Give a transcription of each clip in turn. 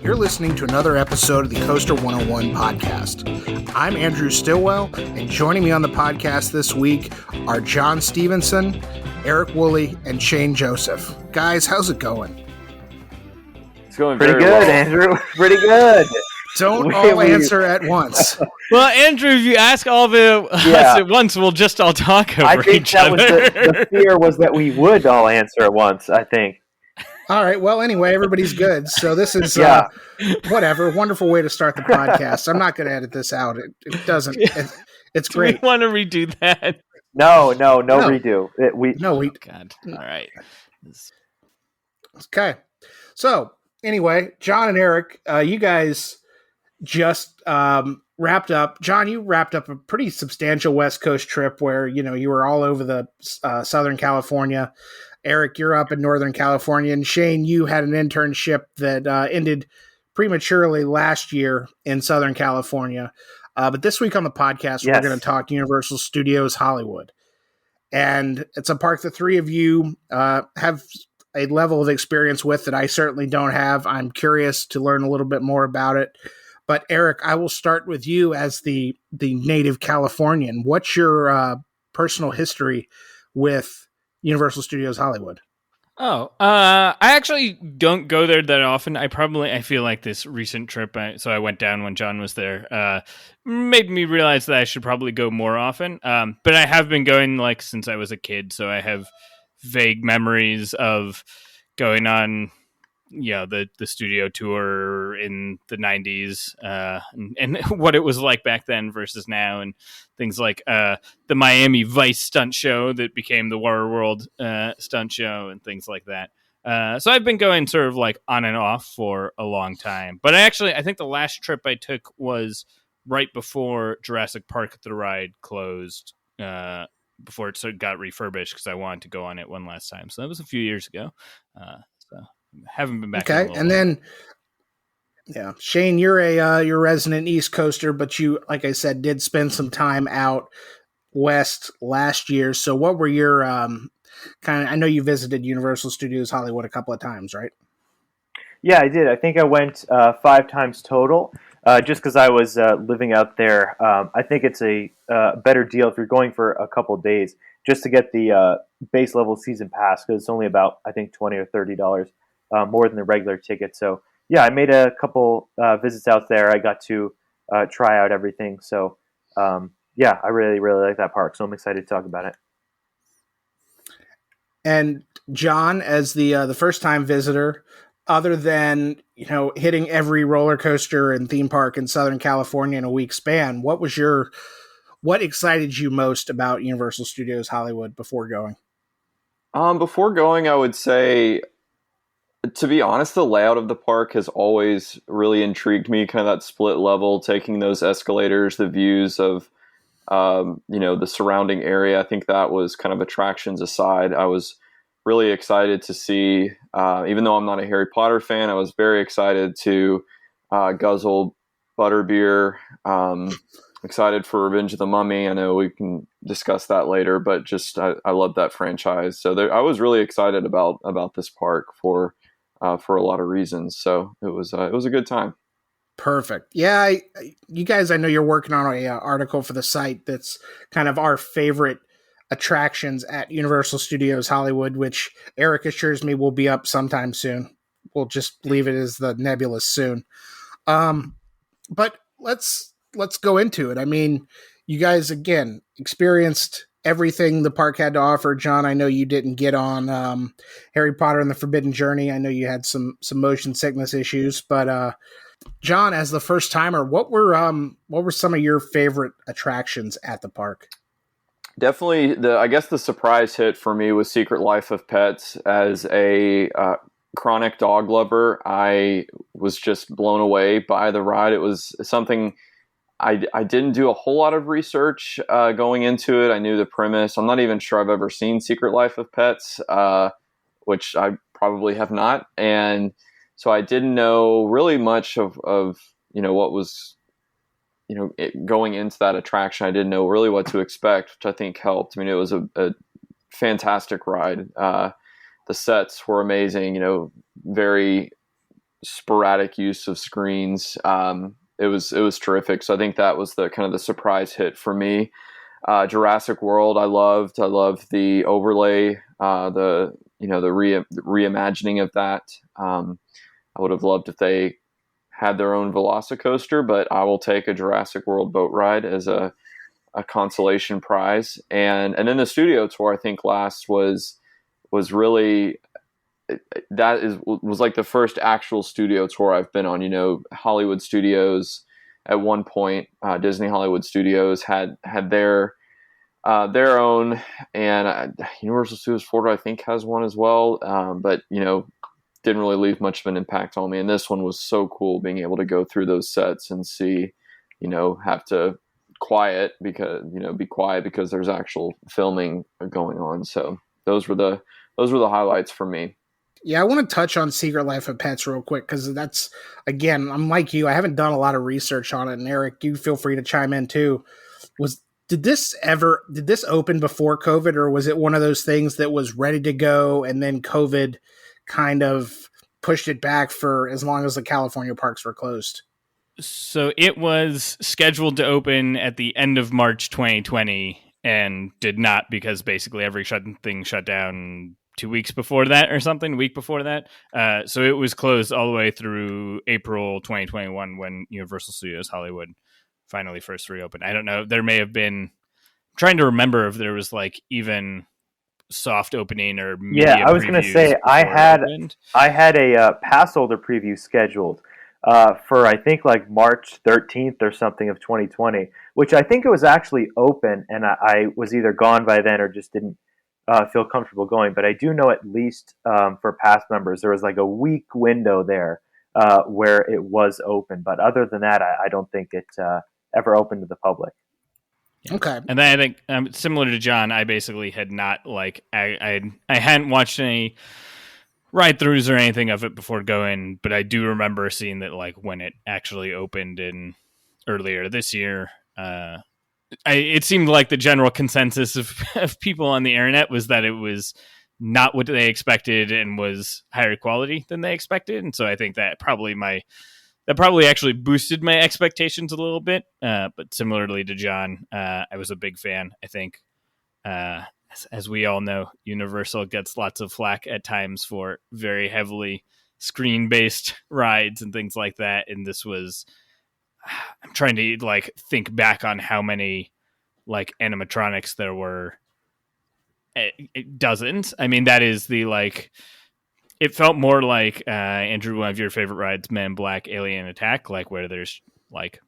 You're listening to another episode of the Coaster101 podcast. I'm Andrew Stillwell, and joining me on the podcast this week are John Stevenson, Eric Woolley, and Shane Joseph. Guys, how's it going? It's going pretty very good, well. Andrew. Pretty good. Don't all answer at once. Well, Andrew, if you ask all of us at once, we'll just all talk over each other. I think that was the fear was that we would all answer at once, I think. All right. Well, anyway, everybody's good. So this is, whatever, wonderful way to start the podcast. I'm not going to edit this out. It doesn't. It's great. Do we want to redo that? No, redo. God. All right. Okay. So anyway, John and Eric, you guys just wrapped up. John, you wrapped up a pretty substantial West Coast trip where, you were all over the Southern California. Eric, you're up in Northern California, and Shane, you had an internship that ended prematurely last year in Southern California. But this week on the podcast, We're going to talk Universal Studios Hollywood. And it's a park the three of you have a level of experience with that I certainly don't have. I'm curious to learn a little bit more about it. But Eric, I will start with you as the native Californian. What's your personal history with Universal Studios Hollywood? I actually don't go there that often. I feel like this recent trip, so I went down when John was there, made me realize that I should probably go more often. But I have been going since I was a kid, so I have vague memories of going on the studio tour in the 90s and what it was like back then versus now, and things like the Miami Vice stunt show that became the Waterworld stunt show and things like that. So I've been going sort of on and off for a long time. But I think the last trip I took was right before Jurassic Park the ride closed, before it got refurbished, because I wanted to go on it one last time. So that was a few years ago. Haven't been back. Okay, and then Shane, you're a resident East Coaster, but you, like I said, did spend some time out west last year. So what were your I know you visited Universal Studios Hollywood a couple of times, right? Yeah, I did. I think I went 5 times total, just because I was living out there. I think it's a better deal if you're going for a couple of days, just to get the base level season pass, because it's only about, I think, $20 or $30 more than the regular ticket. So yeah, I made a couple visits out there. I got to try out everything. So I really, really like that park. So I'm excited to talk about it. And John, as the first time visitor, other than hitting every roller coaster and theme park in Southern California in a week span, what excited you most about Universal Studios Hollywood before going? Before going, I would say, to be honest, the layout of the park has always really intrigued me. Kind of that split level, taking those escalators, the views of, the surrounding area. I think that was kind of attractions aside. I was really excited to see, even though I'm not a Harry Potter fan, I was very excited to guzzle butterbeer. Excited for Revenge of the Mummy. I know we can discuss that later, but just I love that franchise. So I was really excited about this park for a lot of reasons. So it was a good time. Perfect. Yeah, you guys, I know you're working on an article for the site that's kind of our favorite attractions at Universal Studios Hollywood, which Eric assures me will be up sometime soon. We'll just leave it as the nebulous soon. But let's go into it. I mean, you guys, again, experienced everything the park had to offer. John, I know you didn't get on Harry Potter and the Forbidden Journey. I know you had some motion sickness issues, but John, as the first timer, what were some of your favorite attractions at the park? Definitely, the surprise hit for me was Secret Life of Pets. As a chronic dog lover, I was just blown away by the ride. It was something I didn't do a whole lot of research going into it. I knew the premise. I'm not even sure I've ever seen Secret Life of Pets, which I probably have not. And so I didn't know really much of what was, going into that attraction. I didn't know really what to expect, which I think helped. I mean, it was a fantastic ride. The sets were amazing, very sporadic use of screens. It was terrific. So I think that was the kind of the surprise hit for me. Jurassic World, I loved the overlay, the reimagining of that. I would have loved if they had their own Velocicoaster, but I will take a Jurassic World boat ride as a consolation prize. And then the studio tour, I think last was really, was like the first actual studio tour I've been on. Hollywood Studios at one point, Disney Hollywood Studios had their own, and Universal Studios Florida I think has one as well, but didn't really leave much of an impact on me. And this one was so cool, being able to go through those sets and see, have to be quiet because there's actual filming going on. So those were the highlights for me. Yeah, I want to touch on Secret Life of Pets real quick, because that's, again, I'm like you, I haven't done a lot of research on it, and Eric, you feel free to chime in too. Did this open before COVID, or was it one of those things that was ready to go and then COVID kind of pushed it back for as long as the California parks were closed? So it was scheduled to open at the end of March 2020 and did not, because basically every thing shut down 2 weeks before that or something, a week before that. So it was closed all the way through April 2021 when Universal Studios Hollywood finally first reopened. I don't know. There may have been, I'm trying to remember if there was like even soft opening or media. Yeah, I was going to say I had a pass holder preview scheduled for I think like March 13th or something of 2020, which I think it was actually open, and I was either gone by then or just didn't feel comfortable going. But I do know at least for pass members there was like a week window there where it was open. But other than that, I don't think it ever opened to the public. Yeah. Okay. And then I think similar to John, I basically had not I hadn't watched any ride throughs or anything of it before going, but I do remember seeing that like when it actually opened in earlier this year, it seemed like the general consensus of people on the internet was that it was not what they expected and was higher quality than they expected. And so I think that probably actually boosted my expectations a little bit. But similarly to John, I was a big fan. I think, as we all know, Universal gets lots of flack at times for very heavily screen-based rides and things like that. And this was, I'm trying to like think back on how many like animatronics there were. Dozens. I mean, that is the like. It felt more like Andrew, one of your favorite rides, Man in Black: Alien Attack, like where there's like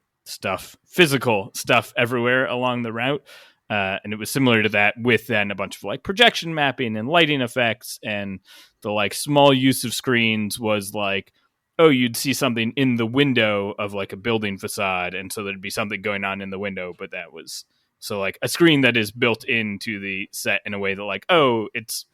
physical stuff everywhere along the route. And it was similar to that, with then a bunch of like projection mapping and lighting effects, and the like small use of screens was like, oh, you'd see something in the window of like a building facade, and so there'd be something going on in the window, but that was so like a screen that is built into the set in a way that like, oh, it's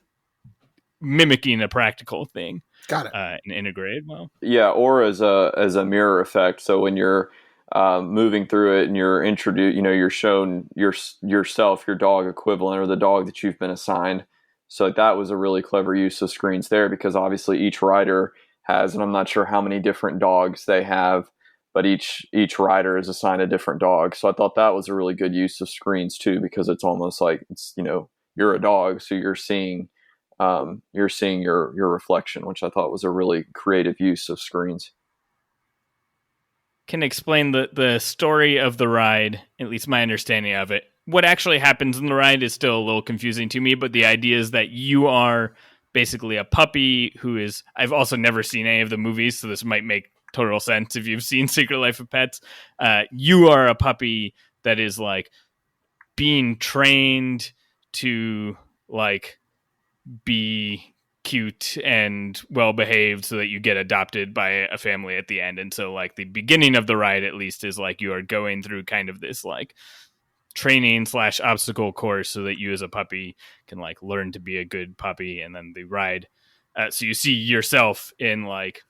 mimicking a practical thing. Got it. And integrated well. Yeah, or as a mirror effect. So when you're moving through it and you're introduced, you're shown yourself, your dog equivalent, or the dog that you've been assigned. So that was a really clever use of screens there, because obviously each rider has, and I'm not sure how many different dogs they have, but each rider is assigned a different dog. So I thought that was a really good use of screens too, because it's almost like it's, you're a dog, so you're seeing your reflection, which I thought was a really creative use of screens. Can explain the story of the ride, at least my understanding of it. What actually happens in the ride is still a little confusing to me, but the idea is that you are basically a puppy who is, I've also never seen any of the movies, so this might make total sense if you've seen Secret Life of Pets. You are a puppy that is like being trained to like be cute and well behaved so that you get adopted by a family at the end. And so like the beginning of the ride at least is like you are going through kind of this like training / obstacle course so that you as a puppy can like learn to be a good puppy. And then the ride, so you see yourself in like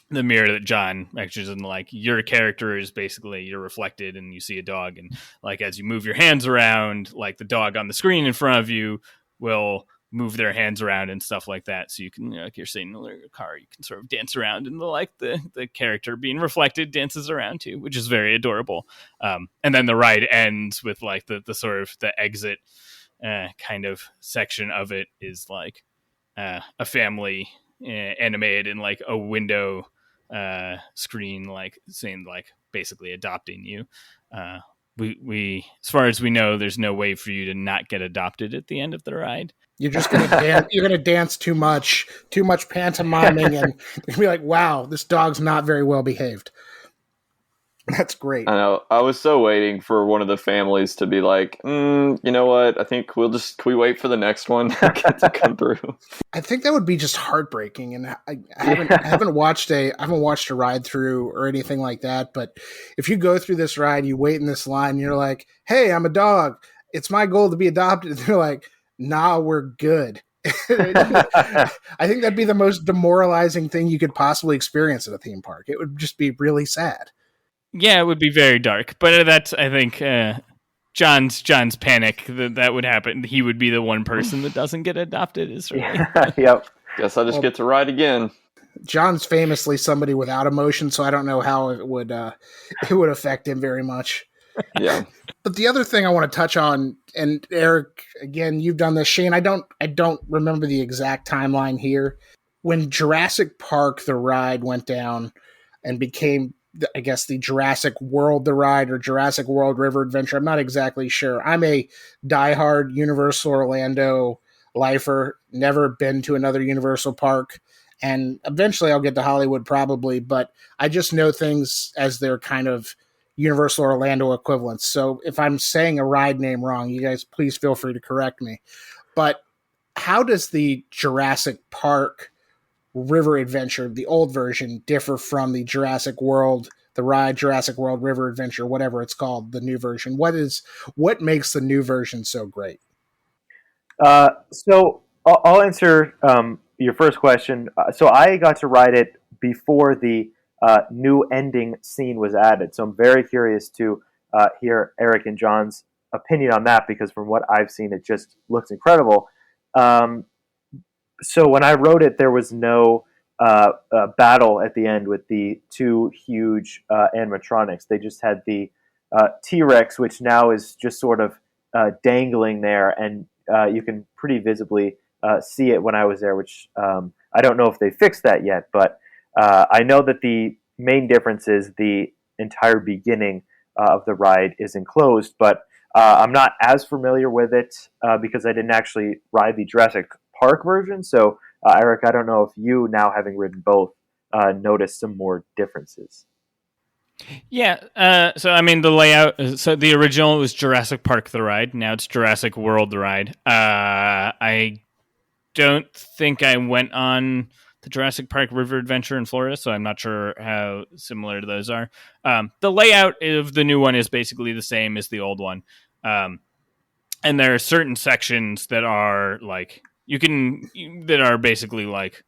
the mirror that John mentions, and like your character is basically you're reflected, and you see a dog, and like as you move your hands around, like the dog on the screen in front of you will move their hands around and stuff like that. So you can, like you're saying in your car, you can sort of dance around, and the character being reflected dances around too, which is very adorable. And then the ride ends with like the sort of the exit kind of section of it is like a family animated in like a window screen, like saying like basically adopting you. We as far as we know, there's no way for you to not get adopted at the end of the ride. You're just gonna dance. You're gonna dance too much pantomiming, and you're gonna be like, "Wow, this dog's not very well behaved." That's great. I know. I was so waiting for one of the families to be like, you know what? I think can we wait for the next one to come through? I think that would be just heartbreaking, and I haven't watched a ride through or anything like that. But if you go through this ride, you wait in this line, and you're like, "Hey, I'm a dog. It's my goal to be adopted." And they're like, "Nah, we're good." I think that'd be the most demoralizing thing you could possibly experience at a theme park. It would just be really sad. Yeah, it would be very dark, but that's, I think, John's panic that would happen. He would be the one person that doesn't get adopted. Is right. Yep. Guess I just get to ride again. John's famously somebody without emotion, so I don't know how it would affect him very much. Yeah. But the other thing I want to touch on, and Eric, again, you've done this. Shane, I don't remember the exact timeline here. When Jurassic Park, the ride, went down and became, I guess, the Jurassic World, the ride, or Jurassic World River Adventure. I'm not exactly sure. I'm a diehard Universal Orlando lifer, never been to another Universal park, and eventually I'll get to Hollywood probably, but I just know things as their kind of Universal Orlando equivalents. So if I'm saying a ride name wrong, you guys please feel free to correct me. But how does the Jurassic Park River Adventure, the old version, differ from the Jurassic World, the ride Jurassic World River Adventure, whatever it's called, the new version? What makes the new version so great? So I'll answer your first question. So I got to ride it before the new ending scene was added. So I'm very curious to hear Eric and John's opinion on that, because from what I've seen, it just looks incredible. So when I rode it, there was no battle at the end with the two huge animatronics. They just had the T-Rex, which now is just sort of dangling there, and you can pretty visibly see it when I was there, which I don't know if they fixed that yet, but I know that the main difference is the entire beginning of the ride is enclosed, but I'm not as familiar with it because I didn't actually ride the Jurassic Park version. So, Eric, I don't know if you, now having ridden both, noticed some more differences. Yeah, so I mean the layout. So the original was Jurassic Park the ride. Now it's Jurassic World the ride. I don't think I went on the Jurassic Park River Adventure in Florida, so I'm not sure how similar those are. The layout of the new one is basically the same as the old one, and there are certain sections that are like that are basically like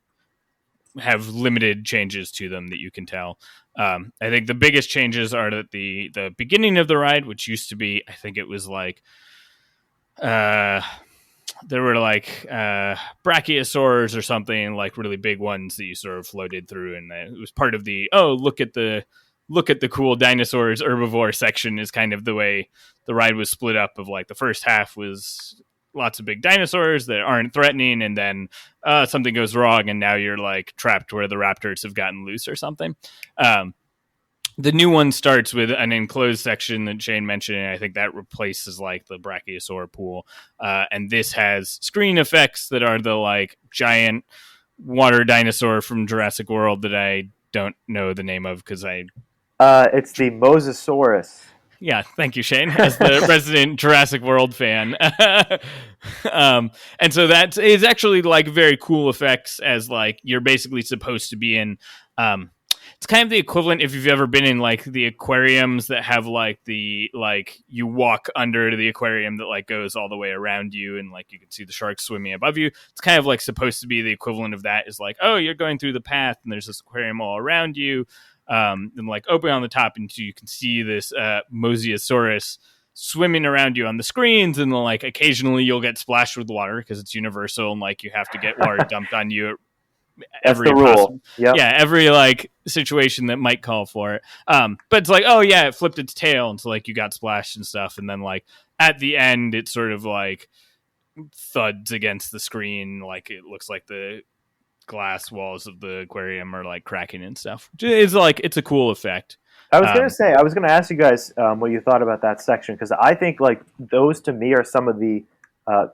have limited changes to them that you can tell. I think the biggest changes are that the beginning of the ride, which used to be, I think it was like, there were like brachiosaurs or something, like really big ones that you sort of floated through, and it was part of the look at the cool dinosaurs herbivore section is kind of the way the ride was split up. Of like the first half was lots of big dinosaurs that aren't threatening, and then something goes wrong and now you're like trapped where the raptors have gotten loose or something. The new one starts with an enclosed section that Shane mentioned, and I think that replaces like the brachiosaur pool, and this has screen effects that are the like giant water dinosaur from Jurassic World that I don't know the name of because it's the Mosasaurus. Yeah, thank you, Shane, as the resident Jurassic World fan. And so that is actually like very cool effects, as like you're basically supposed to be in. It's kind of the equivalent if you've ever been in like the aquariums that have like the like you walk under the aquarium that like goes all the way around you, and like you can see the sharks swimming above you. It's kind of like supposed to be the equivalent of that. Is like, oh, you're going through the path and there's this aquarium all around you. And like open on the top, and you can see this Mosasaurus swimming around you on the screens, and like occasionally you'll get splashed with water because it's universal, and like you have to get water dumped on you every possible, every like situation that might call for it. But it's like, oh yeah, it flipped its tail, and so like you got splashed and stuff, and then like at the end, it sort of like thuds against the screen, like it looks like the glass walls of the aquarium are like cracking and stuff. It's like it's a cool effect. I was gonna ask you guys what you thought about that section, because I think like those to me are some of the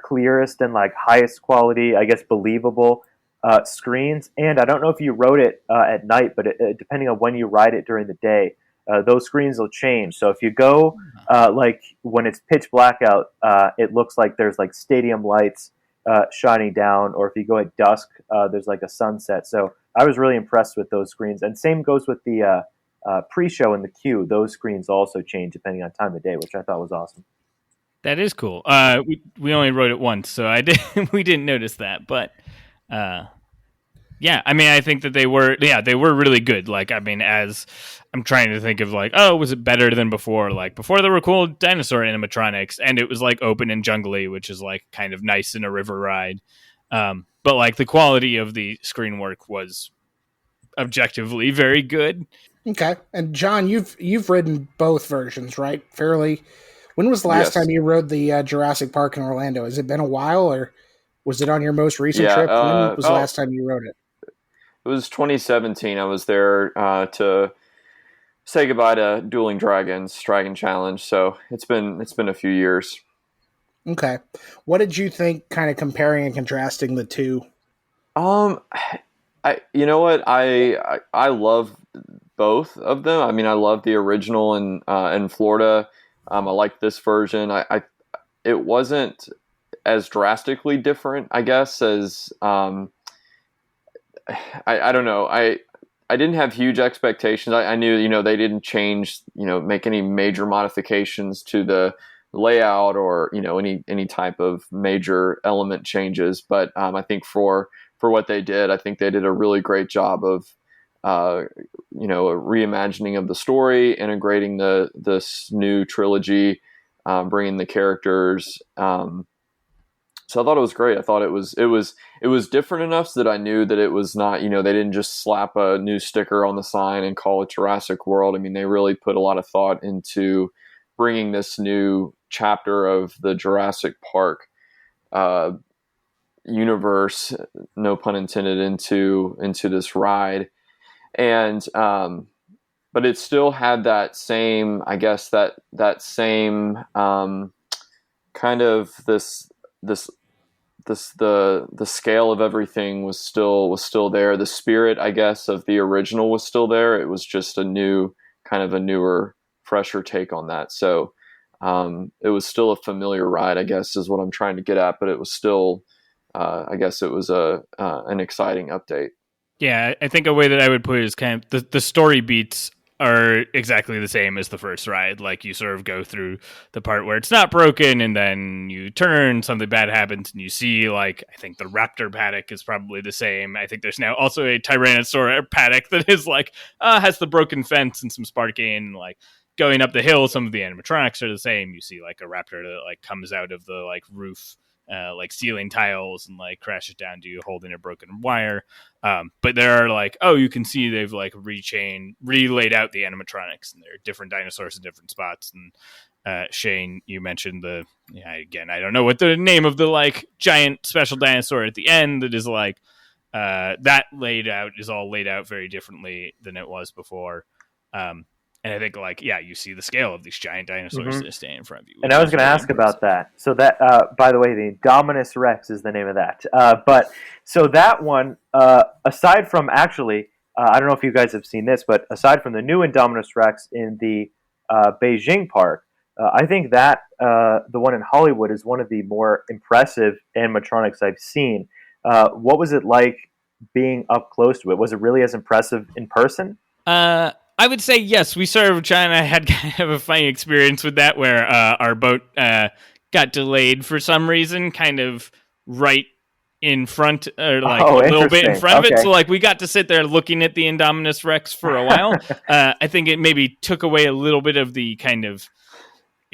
clearest and like highest quality, I guess, believable screens. And I don't know if you rode it at night, but depending on when you ride it during the day, those screens will change. So if you go like when it's pitch black out, it looks like there's like stadium lights shining down, or if you go at dusk, there's like a sunset. So I was really impressed with those screens. And same goes with the pre-show and the queue. Those screens also change depending on time of day, which I thought was awesome. That is cool. We only rode it once, so we didn't notice that. But yeah, I mean, I think that they were really good. Like, I mean, as I'm trying to think of like, oh, was it better than before? Like before there were cool dinosaur animatronics, and it was like open and jungly, which is like kind of nice in a river ride. But like the quality of the screen work was objectively very good. Okay. And John, you've ridden both versions, right? Fairly. When was the last time you rode the Jurassic Park in Orlando? Has it been a while, or was it on your most recent trip? When was the last time you rode it? It was 2017. I was there to say goodbye to Dueling Dragons Dragon Challenge. So it's been a few years. Okay. What did you think, kind of comparing and contrasting the two? You know what? I love both of them. I mean, I love the original in Florida. I like this version. It wasn't as drastically different, I guess, as I don't know. I didn't have huge expectations. I knew, they didn't change, make any major modifications to the layout or, any type of major element changes. But I think for what they did, I think they did a really great job of, a reimagining of the story, integrating this new trilogy, bringing the characters. So I thought it was great. I thought it was different enough so that I knew that it was not, they didn't just slap a new sticker on the sign and call it Jurassic World. I mean, they really put a lot of thought into bringing this new chapter of the Jurassic Park universe, no pun intended, into this ride. And but it still had that same, I guess, that same kind of the scale of everything was still there. The spirit, I guess, of the original was still there. It was just a newer, fresher take on that. So it was still a familiar ride, I guess, is what I'm trying to get at. But it was still, I guess, it was an exciting update. Yeah, I think a way that I would put it is kind of the story beats are exactly the same as the first ride. Like you sort of go through the part where it's not broken, and then you turn, something bad happens, and you see, like, I think the raptor paddock is probably the same. I think there's now also a Tyrannosaur paddock that is like has the broken fence and some sparking. And, like, going up the hill, some of the animatronics are the same. You see like a raptor that like comes out of the like roof, like ceiling tiles, and like crashes down to you holding a broken wire. But there are like, you can see they've like relayed out the animatronics, and there are different dinosaurs in different spots. And Shane, you mentioned again, I don't know what the name of the like giant special dinosaur at the end that is like that is all laid out very differently than it was before. And I think, like, you see the scale of these giant dinosaurs that stand in front of you. And I was going to ask about that. So that, by the way, the Indominus Rex is the name of that. But so that one, aside from actually, I don't know if you guys have seen this, but aside from the new Indominus Rex in the Beijing park, I think that the one in Hollywood is one of the more impressive animatronics I've seen. What was it like being up close to it? Was it really as impressive in person? I would say yes. We sort of, John and I had kind of a funny experience with that, where our boat got delayed for some reason, kind of right in front, or like a little bit in front of it. So like we got to sit there looking at the Indominus Rex for a while. I think it maybe took away a little bit of the kind of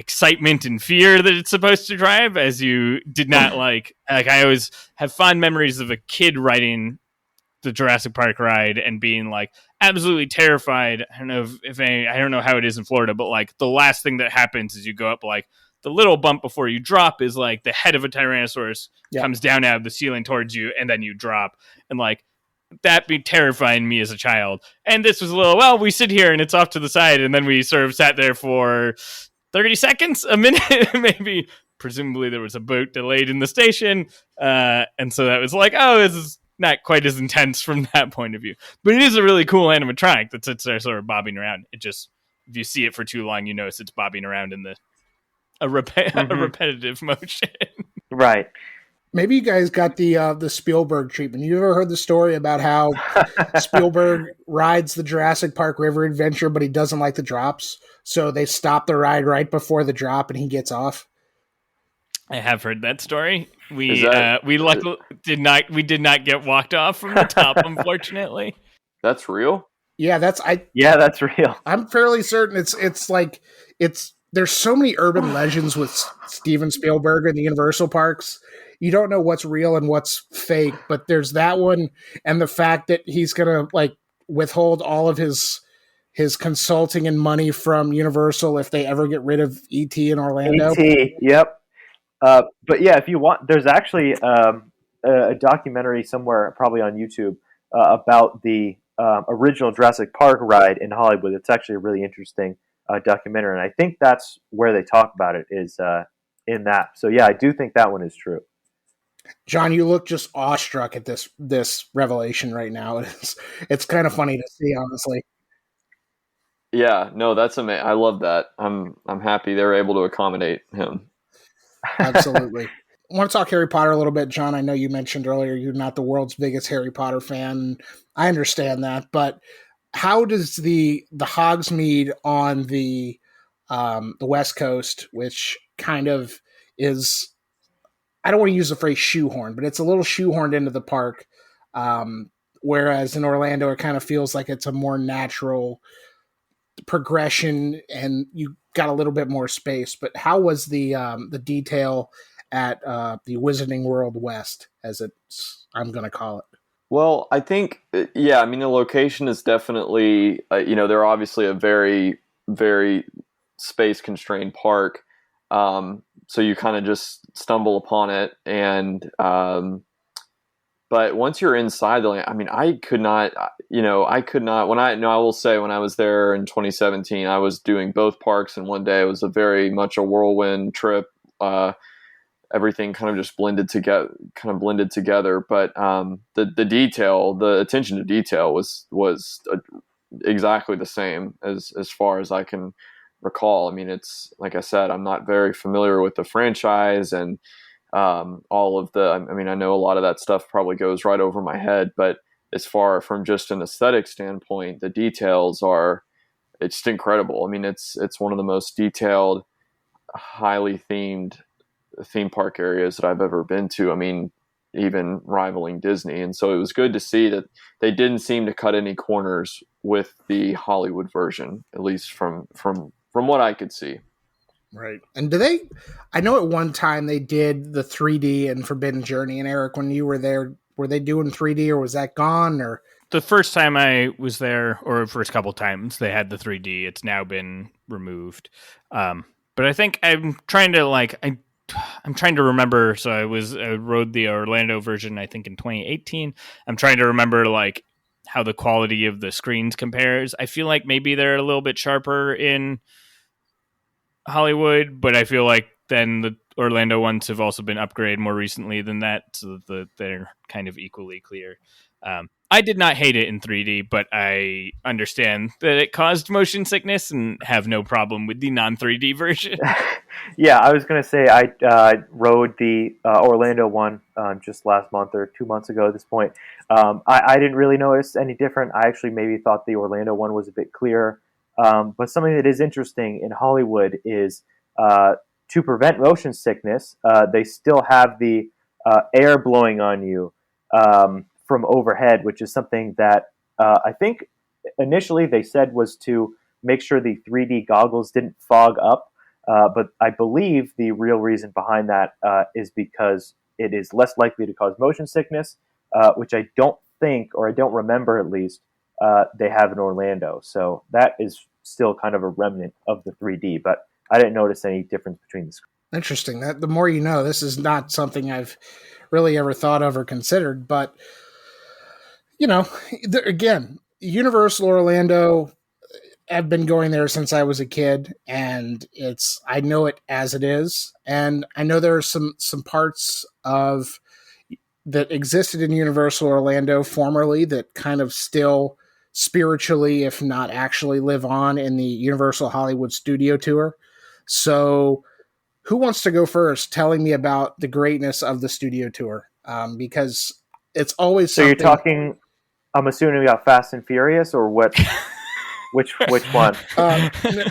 excitement and fear that it's supposed to drive, as you did not like I always have fond memories of a kid riding the Jurassic Park ride and being like absolutely terrified. I don't know I don't know how it is in Florida, but like the last thing that happens is you go up like the little bump before you drop is like the head of a Tyrannosaurus comes down out of the ceiling towards you, and then you drop, and like that be terrifying me as a child. And this was a little, well, we sit here and it's off to the side, and then we sort of sat there for 30 seconds, a minute, maybe. Presumably there was a boat delayed in the station, and so that was like, oh, this is not quite as intense from that point of view. But it is a really cool animatronic that sits there sort of bobbing around. It just, if you see it for too long, you notice it's bobbing around in a repetitive motion. Right. Maybe you guys got the Spielberg treatment. You ever heard the story about how Spielberg rides the Jurassic Park River Adventure, but he doesn't like the drops, so they stop the ride right before the drop, and he gets off? I have heard that story. We luckily did not get walked off from the top, unfortunately. That's real? Yeah, that's real. I'm fairly certain it's there's so many urban legends with Steven Spielberg and the Universal parks. You don't know what's real and what's fake, but there's that one, and the fact that he's gonna like withhold all of his consulting and money from Universal if they ever get rid of ET in Orlando. ET, yep. But yeah, if you want, there's actually a documentary somewhere, probably on YouTube, about the original Jurassic Park ride in Hollywood. It's actually a really interesting documentary, and I think that's where they talk about it, is in that. So yeah, I do think that one is true. John, you look just awestruck at this revelation right now. It's kind of funny to see, honestly. Yeah, no, that's amazing. I love that. I'm happy they're able to accommodate him. Absolutely. I want to talk Harry Potter a little bit, John. I know you mentioned earlier you're not the world's biggest Harry Potter fan. I understand that, but how does the Hogsmeade on the West Coast, which kind of is, I don't want to use the phrase shoehorn, but it's a little shoehorned into the park, whereas in Orlando it kind of feels like it's a more natural progression and you got a little bit more space. But how was the detail at the Wizarding World West, as I'm going to call it? Well, I think, yeah, I mean, the location is definitely, they're obviously a very, very space-constrained park. So you kind of just stumble upon it. And, but once you're inside, I could not, I will say when I was there in 2017, I was doing both parks in one day. It was a very much a whirlwind trip. Everything kind of just blended together. But the detail, the attention to detail was exactly the same as far as I can recall. I mean, it's like I said, I'm not very familiar with the franchise and all of I know a lot of that stuff probably goes right over my head, but as far from just an aesthetic standpoint, the details it's just incredible. I mean, it's one of the most detailed, highly themed theme park areas that I've ever been to. I mean, even rivaling Disney. And so it was good to see that they didn't seem to cut any corners with the Hollywood version, at least from what I could see. Right. And I know at one time they did the 3D and Forbidden Journey, and Eric, when you were there, were they doing 3D or was that gone? Or the first time I was there, or first couple times, they had the 3D. It's now been removed. But I think I'm trying to remember. So I rode the Orlando version, I think in 2018. I'm trying to remember how the quality of the screens compares. I feel like maybe they're a little bit sharper in Hollywood, but I feel like then the Orlando ones have also been upgraded more recently than that, so that they're kind of equally clear. I did not hate it in 3D, but I understand that it caused motion sickness and have no problem with the non-3D version. Yeah, I was going to say I rode the Orlando one just last month or 2 months ago at this point. I didn't really notice any different. I actually maybe thought the Orlando one was a bit clearer. But something that is interesting in Hollywood is to prevent motion sickness, they still have the air blowing on you from overhead, which is something that I think initially they said was to make sure the 3D goggles didn't fog up But I believe the real reason behind that is because it is less likely to cause motion sickness, which I don't think, or I don't remember at least, they have in Orlando. So that is still kind of a remnant of the 3D, but I didn't notice any difference between the screens. Interesting. That the more you know, this is not something I've really ever thought of or considered. But again, Universal Orlando. I've been going there since I was a kid, and I know it as it is, and I know there are some parts of that existed in Universal Orlando formerly that kind of still spiritually, if not actually, live on in the Universal Hollywood Studio Tour. So, who wants to go first, telling me about the greatness of the Studio Tour? Because it's always so something. You're talking. I'm assuming about Fast and Furious, or what? Which one?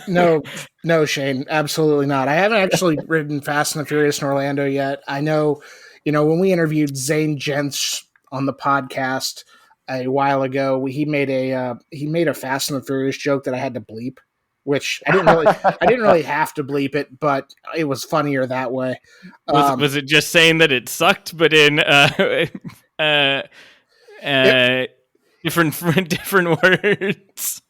No, Shane, absolutely not. I haven't actually ridden Fast and the Furious in Orlando yet. I know, when we interviewed Zane Gents on the podcast a while ago, he made a Fast and the Furious joke that I had to bleep, which I didn't really have to bleep it, but it was funnier that way. Was it just saying that it sucked, but in different words?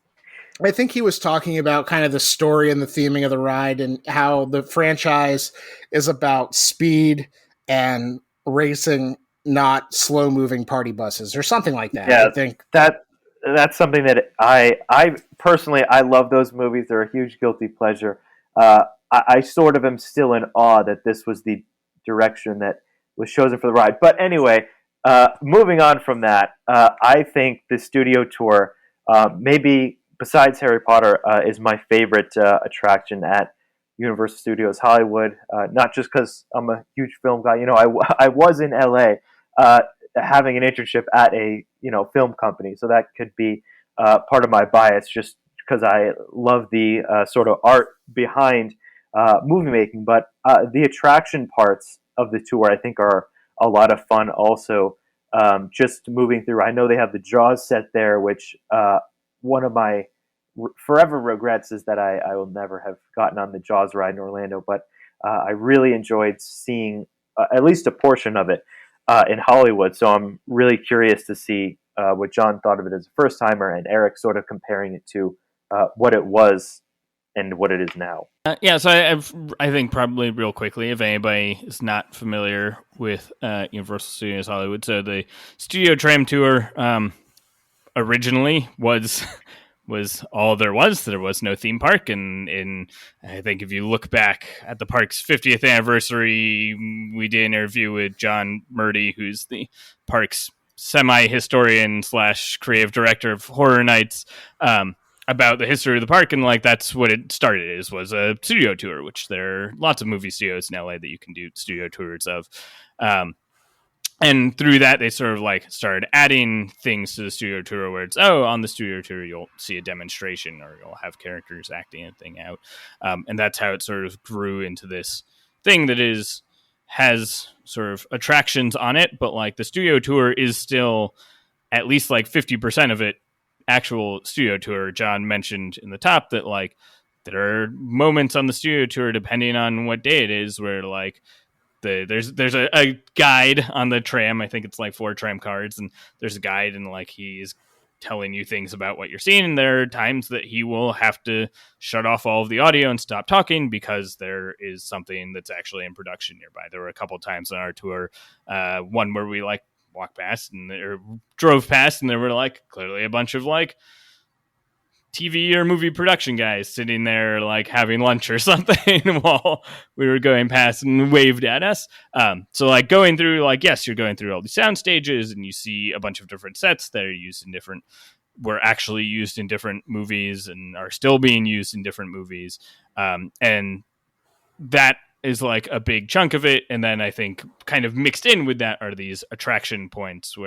I think he was talking about kind of the story and the theming of the ride and how the franchise is about speed and racing, not slow moving party buses or something like that. Yeah, I think that's something that I personally, I love those movies. They're a huge guilty pleasure. I sort of am still in awe that this was the direction that was chosen for the ride. But anyway, moving on from that, I think the studio tour, maybe besides Harry Potter, is my favorite attraction at Universal Studios Hollywood. Not just because I'm a huge film guy. I was in LA having an internship at a film company, so that could be part of my bias, just because I love the sort of art behind movie making. But the attraction parts of the tour, I think, are a lot of fun. Also, just moving through. I know they have the Jaws set there, which one of my forever regrets is that I will never have gotten on the Jaws ride in Orlando, but I really enjoyed seeing at least a portion of it in Hollywood. So I'm really curious to see what John thought of it as a first timer, and Eric sort of comparing it to what it was and what it is now. So I think probably real quickly, if anybody is not familiar with Universal Studios Hollywood, so the Studio Tram Tour originally was all there was. There was no theme park, and I think if you look back at the park's 50th anniversary, we did an interview with John Murdy, who's the park's semi-historian / creative director of Horror Nights, about the history of the park, and that's what it started was a studio tour, which there are lots of movie studios in LA that you can do studio tours of. And through that, they sort of started adding things to the studio tour where it's, on the studio tour, you'll see a demonstration or you'll have characters acting a thing out. And that's how it sort of grew into this thing that has sort of attractions on it. But the studio tour is still at least 50% of it actual studio tour. John mentioned in the top that there are moments on the studio tour, depending on what day it is, where there's a guide on the tram. I think it's 4 tram cards, and there's a guide, and he's telling you things about what you're seeing. And there are times that he will have to shut off all of the audio and stop talking because there is something that's actually in production nearby. There were a couple times on our tour, one where we walked past or drove past, and there were clearly a bunch of TV or movie production guys sitting there having lunch or something while we were going past and waved at us. So going through yes, you're going through all these sound stages and you see a bunch of different sets that are were actually used in different movies and are still being used in different movies. And that is a big chunk of it. And then I think kind of mixed in with that are these attraction points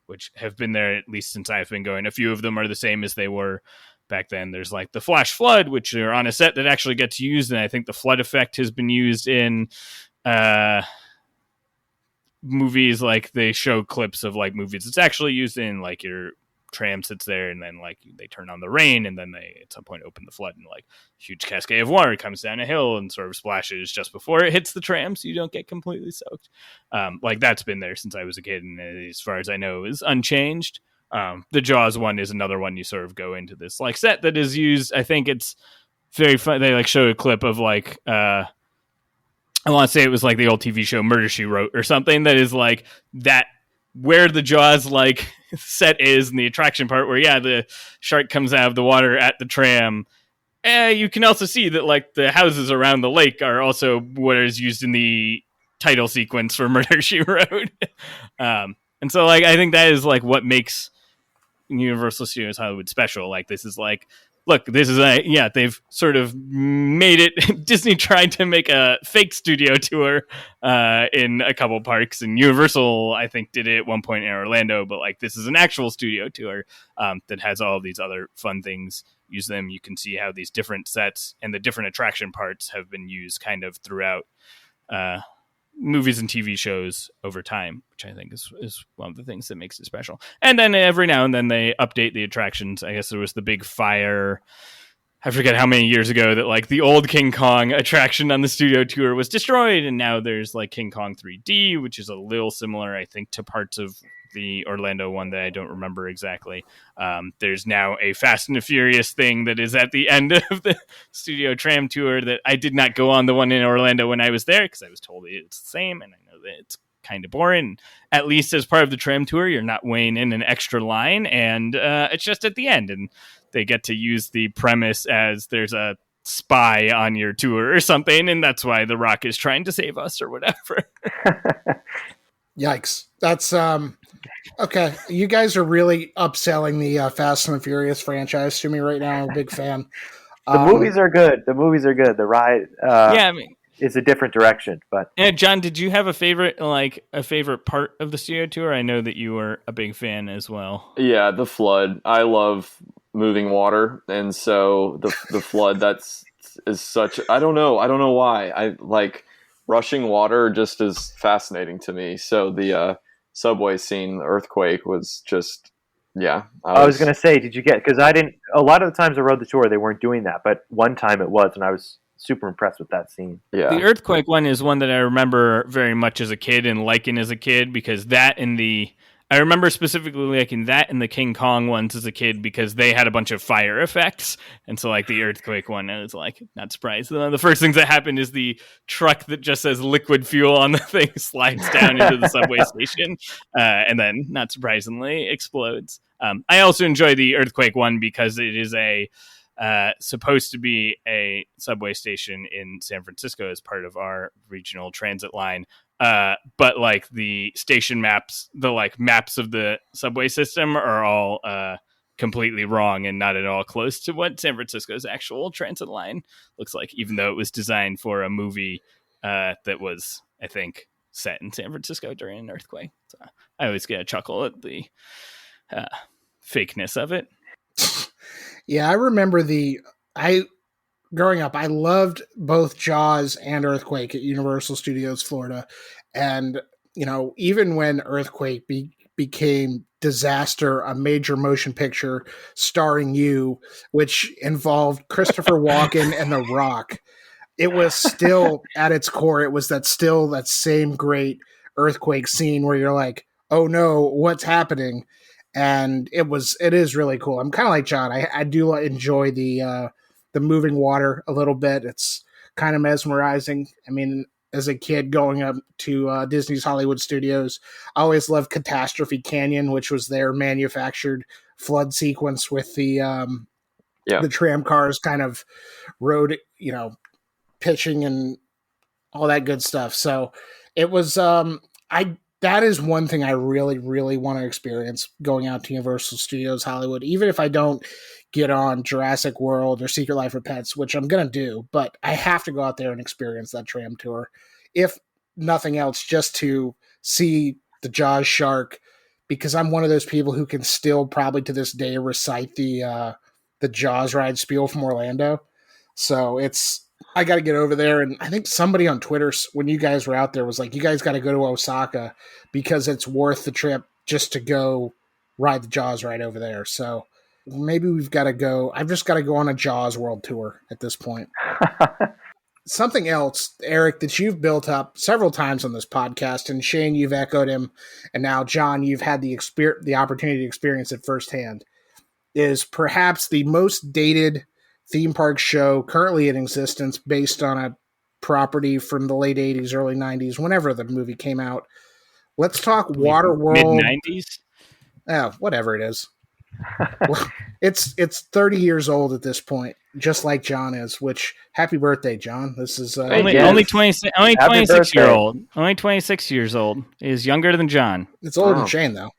which have been there at least since I've been going. A few of them are the same as they were back then. There's the flash flood, which are on a set that actually gets used, and I think the flood effect has been used in movies. They show clips of movies it's actually used in, your tram sits there, and then like they turn on the rain, and then they at some point open the flood, and like huge cascade of water comes down a hill and sort of splashes just before it hits the tram, so you don't get completely soaked. Like that's been there since I was a kid, and as far as I know, is unchanged. The Jaws one is another one you sort of go into this like set that is used. I think it's very fun. They like show a clip of like I want to say it was like the old TV show Murder She Wrote or something that is like that where the Jaws like set is and the attraction part where the shark comes out of the water at the tram. You can also see that like the houses around the lake are also what is used in the title sequence for Murder She Wrote. And so like I think that is like what makes Universal Studios Hollywood special. Like this is like, look, this is they've sort of made it. Disney tried to make a fake studio tour in a couple parks, and Universal, I think, did it at one point in Orlando. But like, this is an actual studio tour that has all of these other fun things. Use them. You can see how these different sets and the different attraction parts have been used kind of throughout movies and TV shows over time, which I think is one of the things that makes it special. And then every now and then they update the attractions. I guess there was the big fire, I forget how many years ago, that like the old King Kong attraction on the studio tour was destroyed, and now there's like King Kong 3D, which is a little similar, I think, to parts of the Orlando one that I don't remember exactly. There's now a Fast and the Furious thing that is at the end of the studio tram tour that I did not go on the one in Orlando when I was there because I was told it's the same, and I know that it's kind of boring. At least as part of the tram tour, you're not weighing in an extra line, and it's just at the end, and they get to use the premise as there's a spy on your tour or something, and that's why The Rock is trying to save us or whatever. Yikes. That's okay. You guys are really upselling the Fast and the Furious franchise to me right now. I'm a big fan. The movies are good. The movies are good. The ride is a different direction. But John, did you have a favorite part of the studio tour? I know that you were a big fan as well. Yeah, the flood. I love moving water, and so the flood is such. I don't know why. I like rushing water just is fascinating to me. So the subway scene, the earthquake, was just I was going to say, did you get? Because I didn't. A lot of the times I rode the tour, they weren't doing that, but one time it was, and I was super impressed with that scene. Yeah, the earthquake one is one that I remember very much as a kid and liking as a kid because that and I remember specifically liking that and the King Kong ones as a kid because they had a bunch of fire effects. And so like the earthquake one, I was like, not surprised. The first things that happened is the truck that just says liquid fuel on the thing slides down into the subway station. And then, not surprisingly, explodes. I also enjoy the earthquake one because it is supposed to be a subway station in San Francisco as part of our regional transit line. But like the station maps, the like maps of the subway system are all completely wrong and not at all close to what San Francisco's actual transit line looks like, even though it was designed for a movie that was, I think, set in San Francisco during an earthquake. So I always get a chuckle at the fakeness of it. Yeah, I remember growing up, I loved both Jaws and Earthquake at Universal Studios Florida. And, even when Earthquake became Disaster, a major motion picture starring you, which involved Christopher Walken and The Rock, it was still at its core. It was that same great Earthquake scene where you're like, oh no, what's happening? And it is really cool. I'm kind of like John. I do enjoy the moving water a little bit. It's kind of mesmerizing. I mean, as a kid going up to Disney's Hollywood Studios, I always loved Catastrophe Canyon, which was their manufactured flood sequence with the tram cars kind of road, pitching and all that good stuff. So it was, that is one thing I really, really want to experience going out to Universal Studios Hollywood, even if I don't get on Jurassic World or Secret Life of Pets, which I'm going to do, but I have to go out there and experience that tram tour. If nothing else, just to see the Jaws shark, because I'm one of those people who can still probably to this day recite the Jaws ride spiel from Orlando. So I got to get over there. And I think somebody on Twitter, when you guys were out there, was like, you guys got to go to Osaka because it's worth the trip just to go ride the Jaws ride over there. So maybe we've got to go. I've just got to go on a Jaws world tour at this point. Something else, Eric, that you've built up several times on this podcast, and Shane, you've echoed him, and now John, you've had the opportunity to experience it firsthand, is perhaps the most dated theme park show currently in existence based on a property from the late 80s, early 90s, whenever the movie came out. Let's talk Waterworld. Mid-90s? Oh, whatever it is. Well, it's 30 years old at this point, just like John is, which happy birthday, John. This is only 26 year old. Only 26 years old. Is younger than John. It's older than Shane, though.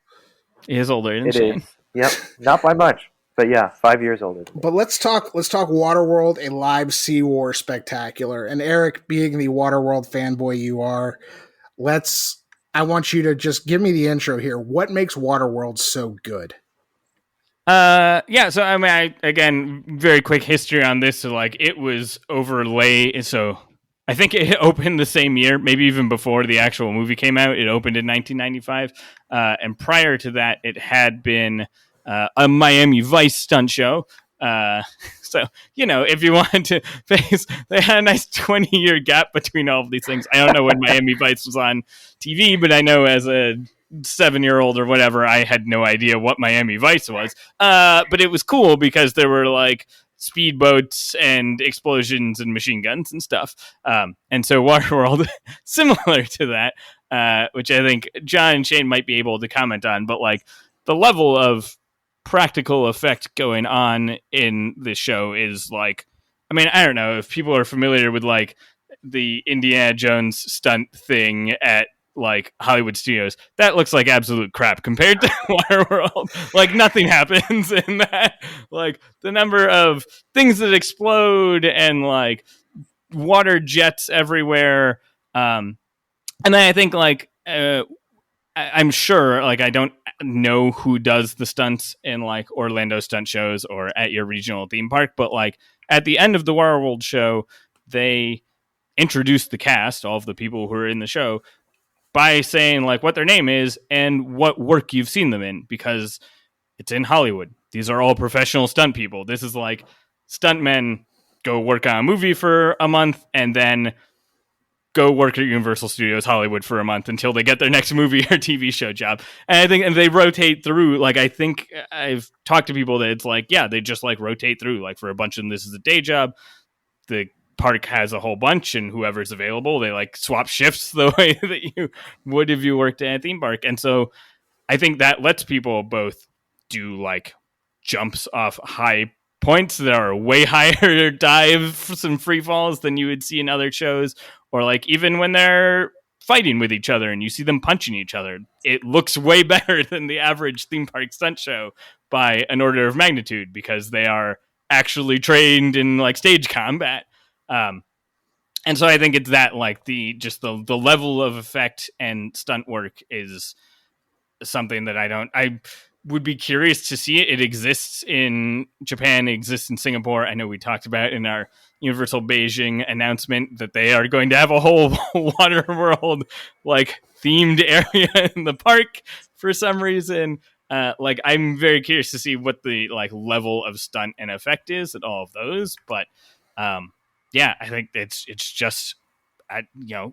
He is older than Shane. Yep. Not by much. But yeah, 5 years older. But let's talk Waterworld, a live Seawar Spectacular. And Eric, being the Waterworld fanboy you are, I want you to just give me the intro here. What makes Waterworld so good? So I mean, again, very quick history on this. So like, it was overlay. So I think it opened the same year, maybe even before the actual movie came out. It opened in 1995, and prior to that, it had been a Miami Vice stunt show. So, if you wanted to face, they had a nice 20-year gap between all of these things. I don't know when Miami Vice was on TV, but I know as a 7-year-old or whatever, I had no idea what Miami Vice was. But it was cool because there were like speedboats and explosions and machine guns and stuff. And so Waterworld, similar to that, which I think John and Shane might be able to comment on, but like the level of practical effect going on in this show is like, I mean, I don't know if people are familiar with like the Indiana Jones stunt thing at like Hollywood Studios. That looks like absolute crap compared to Waterworld. Like nothing happens in that. Like the number of things that explode and like water jets everywhere. And then I think like I'm sure, like, I don't know who does the stunts in like Orlando stunt shows or at your regional theme park, but like at the end of the Waterworld show, they introduced the cast, all of the people who are in the show, by saying like what their name is and what work you've seen them in, because it's in Hollywood. These are all professional stunt people. This is like stuntmen go work on a movie for a month and then go work at Universal Studios Hollywood for a month until they get their next movie or TV show job. And they rotate through. Like, I think I've talked to people that it's like, yeah, they just like rotate through. Like for a bunch of them, this is a day job. The park has a whole bunch, and whoever's available, they like swap shifts the way that you would if you worked at a theme park. And so I think that lets people both do like jumps off high points that are way higher dives and free falls than you would see in other shows, or like even when they're fighting with each other and you see them punching each other, it looks way better than the average theme park stunt show by an order of magnitude, because they are actually trained in like stage combat. And so I think it's that like the level of effect and stunt work is something that I would be curious to see. It exists in Japan, it exists in Singapore. I know we talked about in our Universal Beijing announcement that they are going to have a whole Waterworld like themed area in the park for some reason. Like I'm very curious to see what the like level of stunt and effect is at all of those. But yeah, I think it's just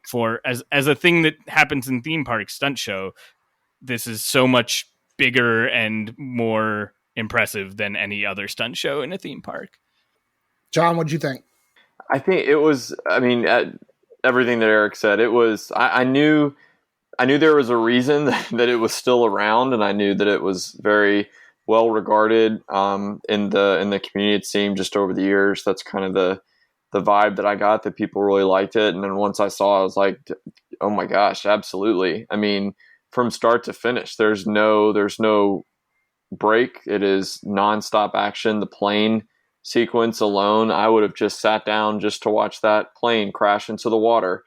for as a thing that happens in theme park stunt show, this is so much bigger and more impressive than any other stunt show in a theme park. John, what'd you think? I think it was, I mean, everything that Eric said, it was, I knew there was a reason that it was still around, and I knew that it was very well regarded in the community. It seemed just over the years, that's kind of the vibe that I got, that people really liked it. And then once I saw, I was like, oh my gosh, absolutely. I mean, from start to finish, there's no break. It is nonstop action. The plane sequence alone, I would have just sat down just to watch that plane crash into the water.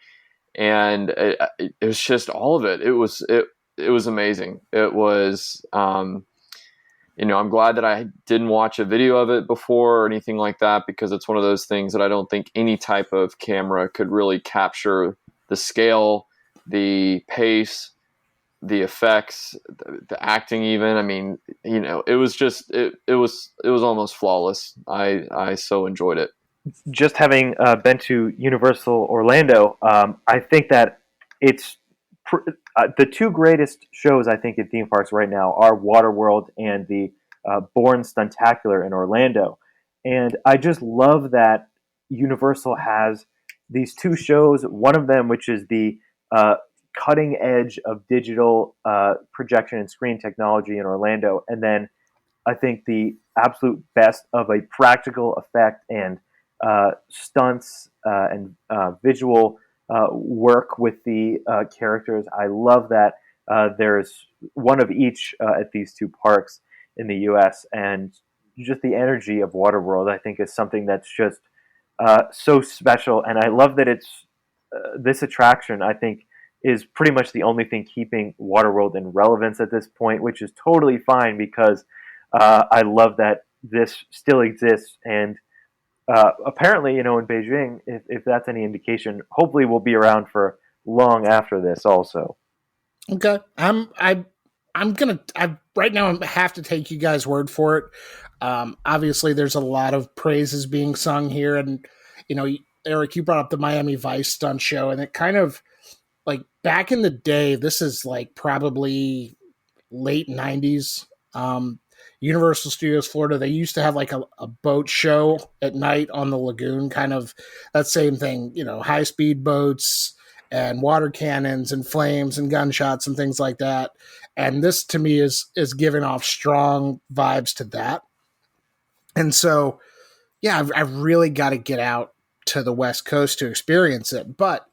And it was just all of it. It was amazing. It was, I'm glad that I didn't watch a video of it before or anything like that, because it's one of those things that I don't think any type of camera could really capture the scale, the pace, the effects, the acting, even. I mean, it was just it was almost flawless. I so enjoyed it. Just having been to Universal Orlando, I think that it's the two greatest shows I think in theme parks right now are Waterworld and the Born Stuntacular in Orlando, and I just love that Universal has these two shows. One of them, which is the cutting edge of digital projection and screen technology in Orlando, and then I think the absolute best of a practical effect and stunts and visual work with the characters. I love that there's one of each at these two parks in the U.S. and just the energy of Waterworld, I think, is something that's just so special. And I love that it's this attraction, I think, is pretty much the only thing keeping Waterworld in relevance at this point, which is totally fine because I love that this still exists. And apparently, in Beijing, if that's any indication, hopefully we'll be around for long after this also. Okay. Right now I have to take you guys' word for it. Obviously there's a lot of praises being sung here, and Eric, you brought up the Miami Vice stunt show, and it kind of like back in the day, this is like probably late 90s. Universal Studios Florida, they used to have like a boat show at night on the lagoon, kind of that same thing, high speed boats and water cannons and flames and gunshots and things like that. And this to me is giving off strong vibes to that. And so, yeah, I've really got to get out to the West Coast to experience it. But,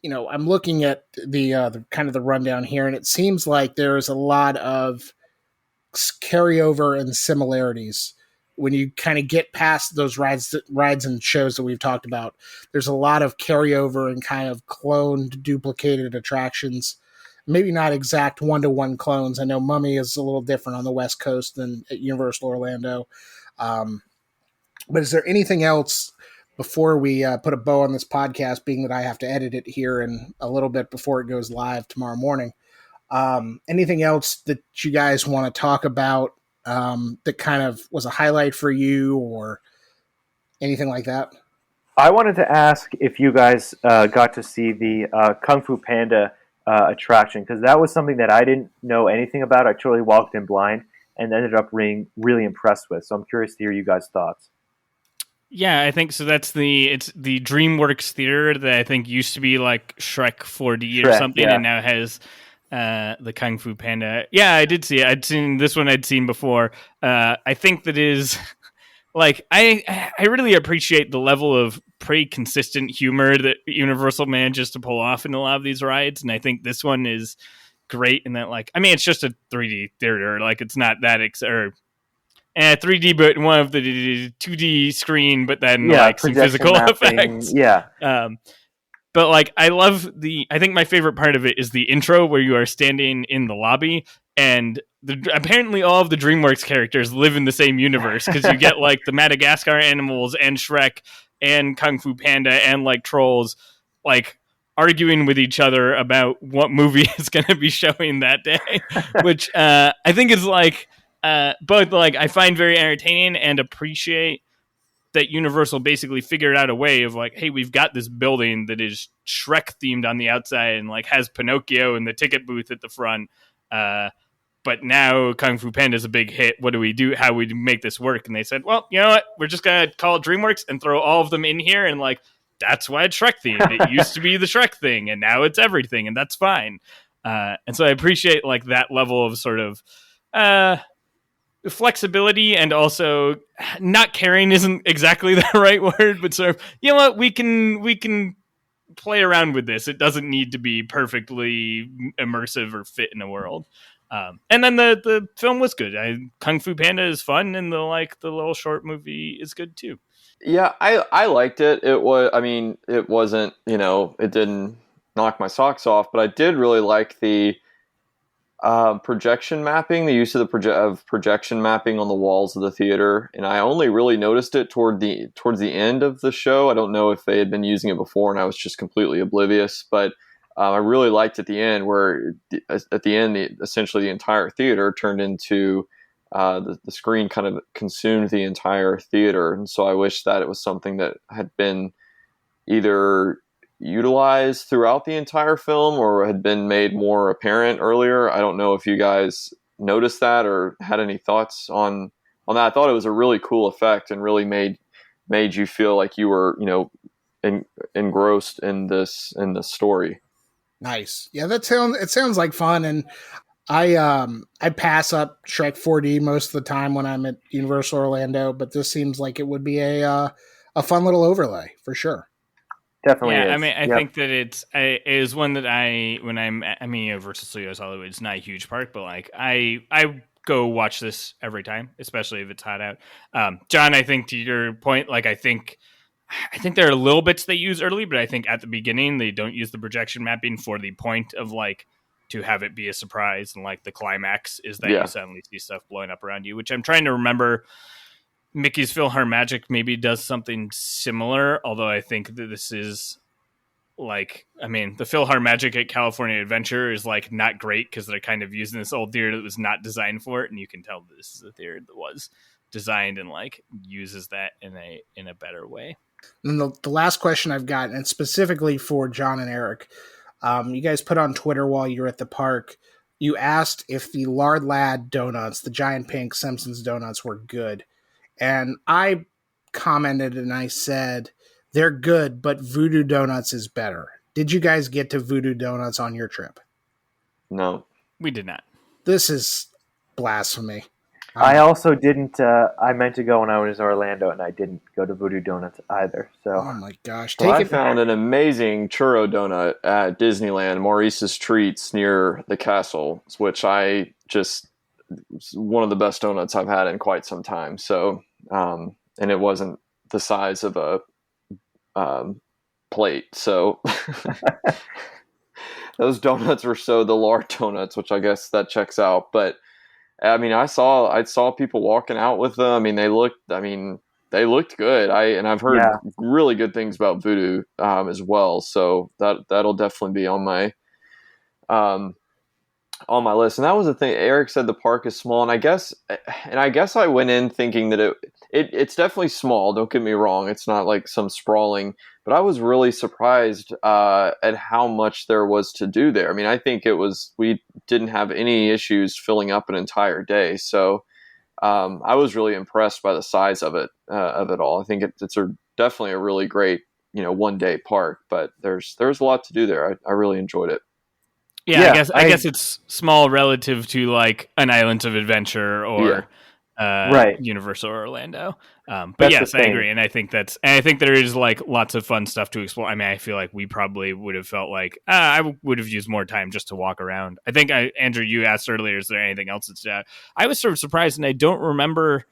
I'm looking at the kind of the rundown here, and it seems like there is a lot of carryover and similarities when you kind of get past those rides and shows that we've talked about. There's a lot of carryover and kind of cloned, duplicated attractions. Maybe not exact one-to-one clones. I know Mummy is a little different on the West Coast than at Universal Orlando. But is there anything else before we put a bow on this podcast, being that I have to edit it here in a little bit before it goes live tomorrow morning? Anything else that you guys want to talk about that kind of was a highlight for you or anything like that? I wanted to ask if you guys got to see the Kung Fu Panda attraction, because that was something that I didn't know anything about. I totally walked in blind and ended up being really impressed with. So I'm curious to hear you guys' thoughts. Yeah, I think so. It's the DreamWorks theater that I think used to be like Shrek 4D or something, yeah. And now has the Kung Fu Panda. Yeah, I did see it. I'd seen this one. I'd seen before. I think that is like I really appreciate the level of pretty consistent humor that Universal manages to pull off in a lot of these rides, and I think this one is great in that. Like, I mean, it's just a 3D theater. Like, it's not that 3D, but one of the 2D screen, but then like some physical mapping, effects. Yeah. But like, I think my favorite part of it is the intro where you are standing in the lobby and apparently all of the DreamWorks characters live in the same universe, because you get like the Madagascar animals and Shrek and Kung Fu Panda and like trolls like arguing with each other about what movie is going to be showing that day, which I think is like, both like I find very entertaining and appreciate that Universal basically figured out a way of like, hey, we've got this building that is Shrek themed on the outside and like has Pinocchio in the ticket booth at the front. But now Kung Fu Panda is a big hit. What do we do? How we make this work? And they said, well, you know what? We're just going to call it DreamWorks and throw all of them in here. And like, that's why it's Shrek themed. It used to be the Shrek thing and now it's everything. And that's fine. And so I appreciate like that level of sort of, flexibility, and also not caring isn't exactly the right word, but sort of, you know what, we can play around with this. It doesn't need to be perfectly immersive or fit in a world. And then the film was good. Kung Fu Panda is fun, and the little short movie is good too. Yeah, I liked it. It wasn't, it didn't knock my socks off, but I did really like the projection mapping, the use of projection mapping on the walls of the theater, and I only really noticed it towards the end of the show. I don't know if they had been using it before and I was just completely oblivious, but I really liked at the end where at the end, essentially the entire theater turned into the screen kind of consumed the entire theater. And so I wish that it was something that had been either utilized throughout the entire film or had been made more apparent earlier. I don't know if you guys noticed that or had any thoughts on that. I thought it was a really cool effect and really made you feel like you were, engrossed in this story. Nice. Yeah, it sounds like fun, and I pass up Shrek 4D most of the time when I'm at Universal Orlando, but this seems like it would be a fun little overlay for sure. Definitely. Yeah, is. I mean, I think that it is one that Universal Studios Hollywood is not a huge park, but like I go watch this every time, especially if it's hot out. John, I think to your point, like I think there are little bits they use early, but I think at the beginning they don't use the projection mapping for the point of like to have it be a surprise, and like the climax is that you suddenly see stuff blowing up around you, which I'm trying to remember. Mickey's PhilharMagic maybe does something similar, although I think that this is like, I mean, the PhilharMagic at California Adventure is like not great because they're kind of using this old theater that was not designed for it, and you can tell this is a theater that was designed and like uses that in a better way. And the last question I've got, and specifically for John and Eric, you guys put on Twitter while you were at the park, you asked if the Lard Lad donuts, the giant pink Simpsons donuts, were good. And I commented and I said, they're good, but Voodoo Donuts is better. Did you guys get to Voodoo Donuts on your trip? No. We did not. This is blasphemy. I also didn't. I meant to go when I was in Orlando, and I didn't go to Voodoo Donuts either. So, oh my gosh! I found an amazing churro donut at Disneyland, Maurice's Treats near the castle, which I just one of the best donuts I've had in quite some time. So, and it wasn't the size of a plate, so those donuts were the lard donuts, which I guess that checks out. But I mean, I saw people walking out with them. I mean, they looked good. I've heard really good things about Voodoo as well. So that'll definitely be on my list. And that was the thing. Eric said the park is small, and I guess I went in thinking that it's definitely small. Don't get me wrong. It's not like some sprawling, but I was really surprised at how much there was to do there. I mean, I think we didn't have any issues filling up an entire day. So I was really impressed by the size of it all. I think it's definitely a really great, one day park, but there's a lot to do there. I really enjoyed it. Yeah, I guess it's small relative to like an Islands of Adventure or Universal Orlando. But yes, I agree, and I think there is like lots of fun stuff to explore. I mean, I feel like we probably would have felt like I would have used more time just to walk around. I think Andrew, you asked earlier, is there anything else that's I was sort of surprised, and I don't remember.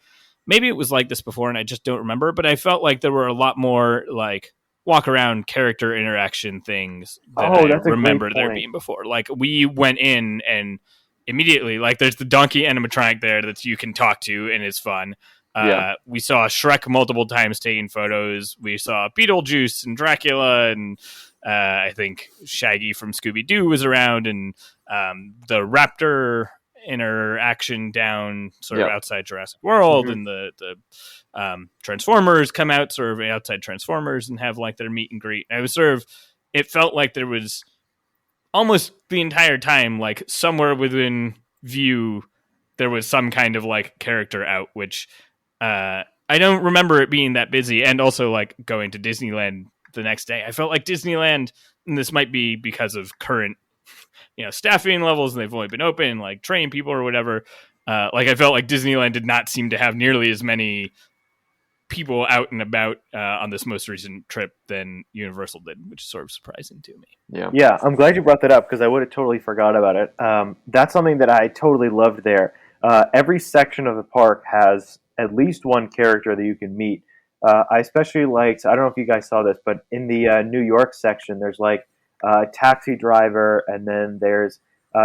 Maybe it was like this before, and I just don't remember. But I felt like there were a lot more like walk around character interaction things that I remember there being before. Like we went in and immediately, like there's the donkey animatronic there that you can talk to and it's fun. We saw Shrek multiple times taking photos. We saw Beetlejuice and Dracula, and I think Shaggy from Scooby-Doo was around, and the raptor interaction down sort of outside Jurassic World, and the Transformers come out sort of outside Transformers and have like their meet and greet. And it felt like there was almost the entire time, like somewhere within view, there was some kind of like character out, which I don't remember it being that busy. And also like going to Disneyland the next day, I felt like Disneyland, and this might be because of current staffing levels, and they've only been open, like training people or whatever. Like I felt like Disneyland did not seem to have nearly as many people out and about on this most recent trip than Universal did, which is sort of surprising to me. Yeah, I'm glad you brought that up because I would have totally forgot about it. That's something that I totally loved there. Every section of the park has at least one character that you can meet. I especially liked, I don't know if you guys saw this, but in the New York section, there's like a taxi driver, and then there's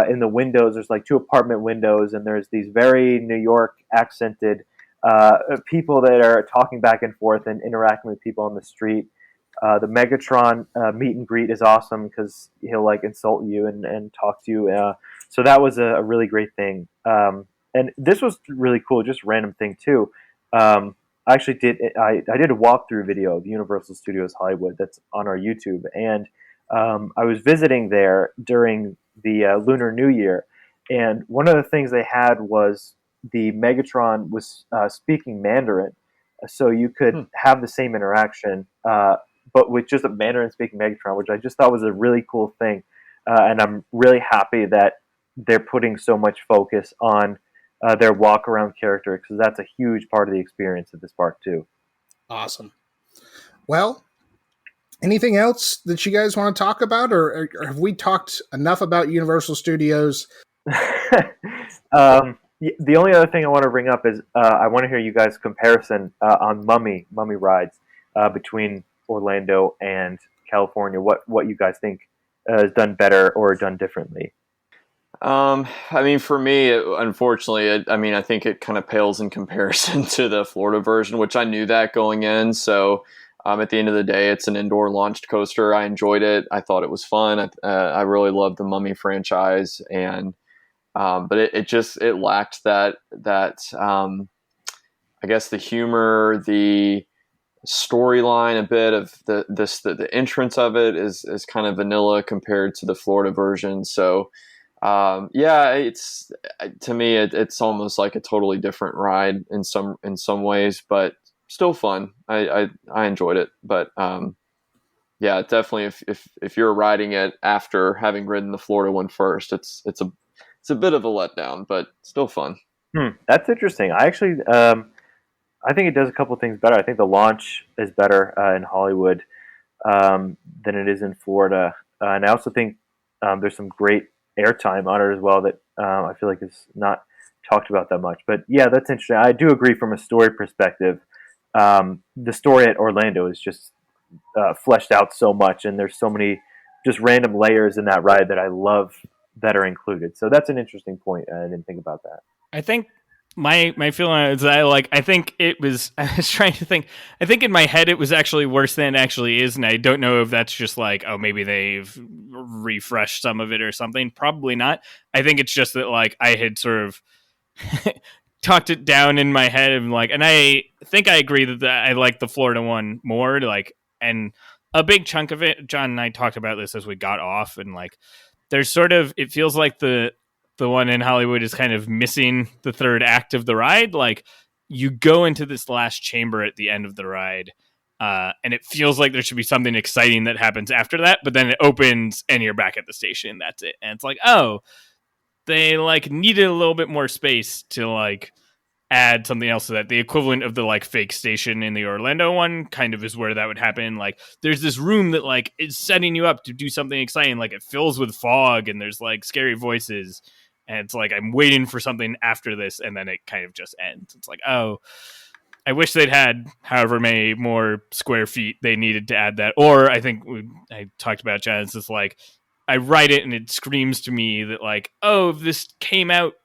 in the windows, there's like two apartment windows, and there's these very New York accented people that are talking back and forth and interacting with people on the street. The Megatron meet and greet is awesome because he'll like insult you and talk to you. So that was a really great thing. And this was really cool, just random thing too. I actually I did a walkthrough video of Universal Studios Hollywood that's on our YouTube, and I was visiting there during the Lunar New Year, and one of the things they had was the Megatron was speaking Mandarin, so you could have the same interaction, but with just a Mandarin speaking Megatron, which I just thought was a really cool thing, and I'm really happy that they're putting so much focus on their walk around character because that's a huge part of the experience at this park too. Awesome. Well, anything else that you guys want to talk about, or have we talked enough about Universal Studios? The only other thing I want to bring up is I want to hear you guys' comparison on mummy rides between Orlando and California. What you guys think is done better or done differently? I mean, for me, unfortunately, I think it kind of pales in comparison to the Florida version, which I knew that going in. So at the end of the day, it's an indoor launched coaster. I enjoyed it. I thought it was fun. I really loved the Mummy franchise, and but it lacked that I guess the humor, the storyline a bit of the entrance of it is kind of vanilla compared to the Florida version. So it's to me it's almost like a totally different ride in some ways, but still fun. I enjoyed it, but definitely if you're riding it after having ridden the Florida one first, it's a bit of a letdown, but still fun. That's interesting. I actually I think it does a couple things better. I think the launch is better in Hollywood than it is in Florida, and I also think there's some great airtime on it as well that I feel like is not talked about that much. But yeah, that's interesting. I do agree from a story perspective. The story at Orlando is just fleshed out so much, and there's so many just random layers in that ride that I love that are included. So that's an interesting point. I didn't think about that. I think my feeling is that I think it was, I was trying to think, I think in my head it was actually worse than it actually is, and I don't know if that's just like, oh, maybe they've refreshed some of it or something. Probably not. I think it's just that I had sort of talked it down in my head and I think I agree that I like the Florida one more, and a big chunk of it, John and I talked about this as we got off, and there's sort of, it feels like the one in Hollywood is kind of missing the third act of the ride. You go into this last chamber at the end of the ride, and it feels like there should be something exciting that happens after that, but then it opens and you're back at the station. That's it. And it's oh, they needed a little bit more space to add something else to that. The equivalent of the fake station in the Orlando one kind of is where that would happen. There's this room that is setting you up to do something exciting. It fills with fog and there's scary voices. And it's I'm waiting for something after this, and then it kind of just ends. It's oh, I wish they'd had however many more square feet they needed to add that. Or I think I talked about, John, it's just I write it and it screams to me that oh, if this came out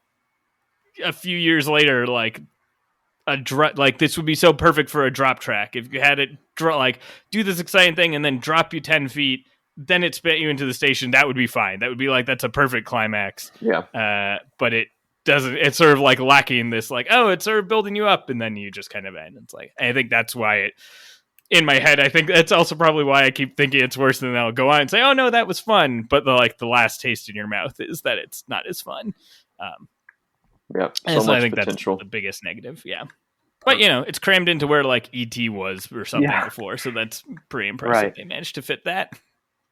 a few years later, this would be so perfect for a drop track. If you had it do this exciting thing and then drop you 10 feet, then it spit you into the station, that would be fine. That would be that's a perfect climax. Yeah. But it doesn't, it's sort of lacking this oh, it's sort of building you up and then you just kind of end. It's I think that's why it, in my head, I think that's also probably why I keep thinking it's worse, than I'll go on and say, oh no, that was fun. But the last taste in your mouth is that it's not as fun. Yeah. So I think potential. That's the biggest negative. Yeah. But it's crammed into where E.T. was or something before. So that's pretty impressive. Right. They managed to fit that.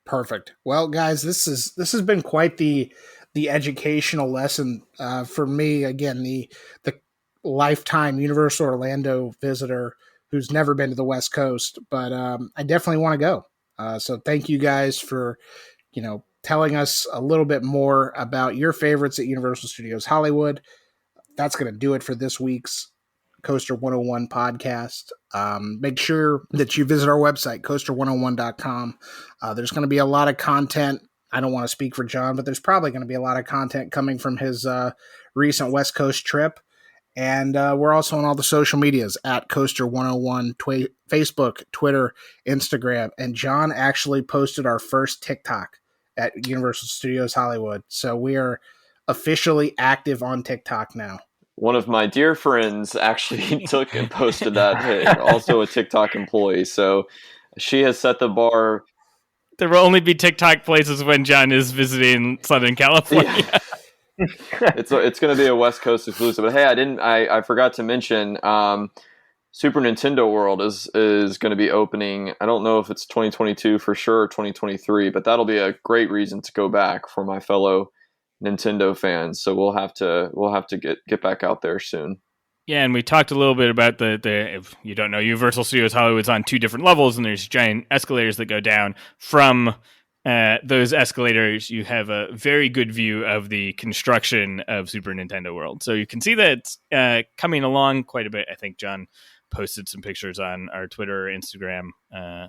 Perfect. Well, guys, this has been quite the educational lesson for me. Again, the lifetime Universal Orlando visitor who's never been to the West Coast, but I definitely want to go. So thank you guys for telling us a little bit more about your favorites at Universal Studios Hollywood. That's going to do it for this week's Coaster 101 podcast. Make sure that you visit our website, coaster101.com. There's going to be a lot of content. I don't want to speak for John, but there's probably going to be a lot of content coming from his recent West Coast trip. And we're also on all the social medias at Coaster101, Facebook, Twitter, Instagram. And John actually posted our first TikTok at Universal Studios Hollywood. So we are officially active on TikTok now. One of my dear friends actually took and posted that, also a TikTok employee. So she has set the bar. There will only be TikTok places when John is visiting Southern California. Yeah. It's going to be a West Coast exclusive. But hey, I forgot to mention Super Nintendo World is going to be opening. I don't know if it's 2022 for sure or 2023, but that'll be a great reason to go back for my fellow Nintendo fans. So we'll have to get back out there soon. Yeah, and we talked a little bit about the if you don't know, Universal Studios Hollywood's on 2 different levels, and there's giant escalators that go down. From those escalators, you have a very good view of the construction of Super Nintendo World. So you can see that it's coming along quite a bit. I think John posted some pictures on our Twitter or Instagram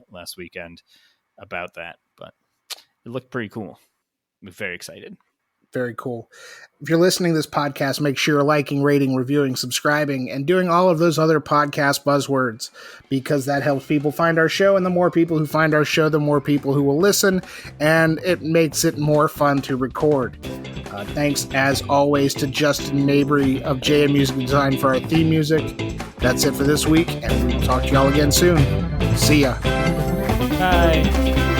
last weekend about that, but it looked pretty cool. I'm very excited. Very cool. If you're listening to this podcast, make sure you're liking, rating, reviewing, subscribing, and doing all of those other podcast buzzwords, because that helps people find our show. And the more people who find our show, the more people who will listen, and it makes it more fun to record. Thanks, as always, to Justin Mabry of JM Music Design for our theme music. That's it for this week, and we'll talk to y'all again soon. See ya. Bye.